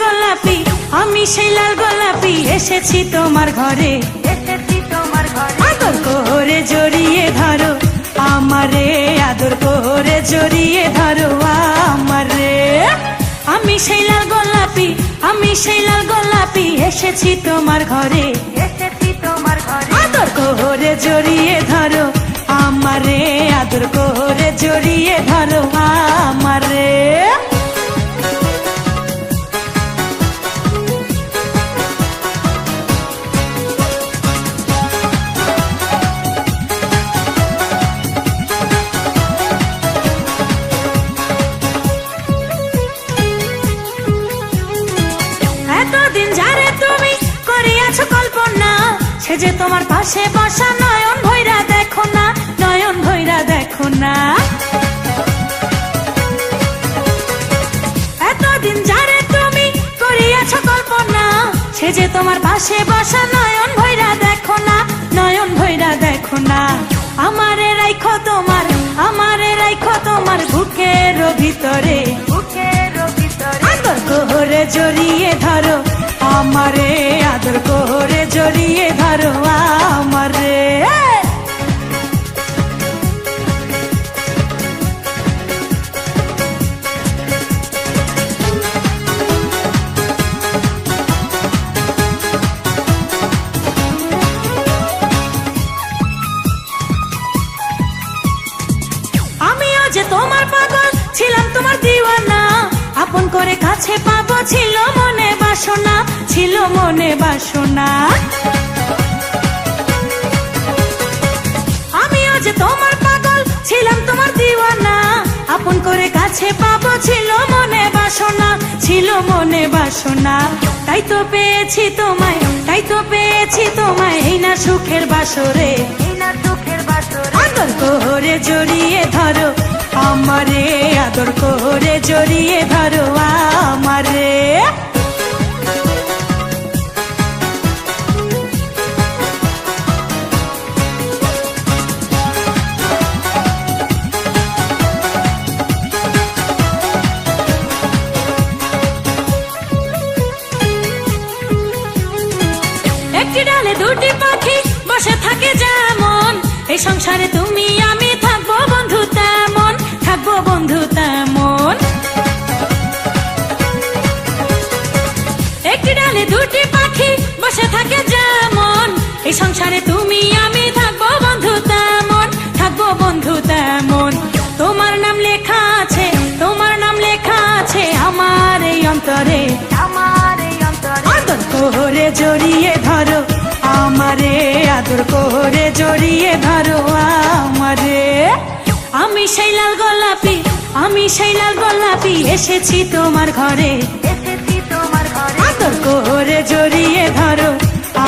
গোলাপি, আমি সেই লাল গোলাপি, এসেছি তোমার ঘরে, আদর করে জড়িয়ে ধরো আমারে, আদর করে জড়িয়ে ধরো আমারে। আমি সেই লাল গোলাপি, আমি সেই লাল গোলাপি, এসেছি তোমার ঘরে, আদর করে জড়িয়ে ধরো আমারে, আদর করে জড়িয়ে ধরো আমারে। এতদিন যারে তুমি করিয়াছো কল্পনা, সে যে তোমার পাশে বসা, নয়ন ভৈরা দেখো না, নয়ন ভৈরা দেখো না। এতদিন যারে তুমি করিয়াছো কল্পনা, সে যে তোমার পাশে বসা, নয়ন ভৈরা দেখো না, নয়ন ভৈরা দেখো না। আমারে রাইখো তোমার, আমারে রাইখো তোমার বুকের ভিতরে, আদর করে জড়িয়ে ধরো আমারে, আদর করে জড়িয়ে ধরো আমারে। আমিও যে তোমার পাগল ছিলাম, তোমার দিওয়ানা, আপন করে কাছে পাবো ছিল মনে বাসনা, ছিল মনে বাসনা। আমিও যে তোমার পাগল ছিলাম, তোমার দিওয়ানা, আপন করে কাছে পাবো ছিল মনে বাসনা, ছিল মনে বাসনা। তাই তো পেয়েছি তোমায়, তাই তো পেয়েছি তোমায়, এই না সুখের বাসরে, আদর করে জড়িয়ে ধরো আমারে, আদর করে জড়িয়ে ধরো আমারে। একটি ডালে দুটি পাখি বসে থাকে যেমন, এই সংসারে তুমি আমি থাকবো বন্ধু তেমন, থাকবো বন্ধু তেমন। একটি ডালে দুটি পাখি বসে থাকে যেমন, এই সংসারে তুমি আমি থাকবো বন্ধু তেমন, থাকবো বন্ধু তেমন। তোমার নাম লেখা আছে, তোমার নাম লেখা আছে আমার এই অন্তরে, আদর করে জড়িয়ে ধরো আমারে, আদর করে জড়িয়ে ধরো আমারে। আমি সেই লাল গোলাপি, আমি সেই লাল গোলাপি, এসেছি তোমার ঘরে, আদর করে জড়িয়ে ধরো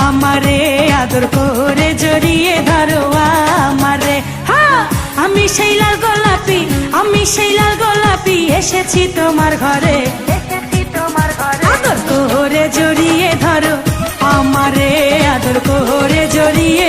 আমারে, আদর করে জড়িয়ে ধরো আমারে। হ্যাঁ, আমি সেই লাল গোলাপি, আমি সেই লাল গোলাপি, এসেছি তোমার ঘরে, আদর করে জড়িয়ে ধরো আমারে, আদর করে জড়িয়ে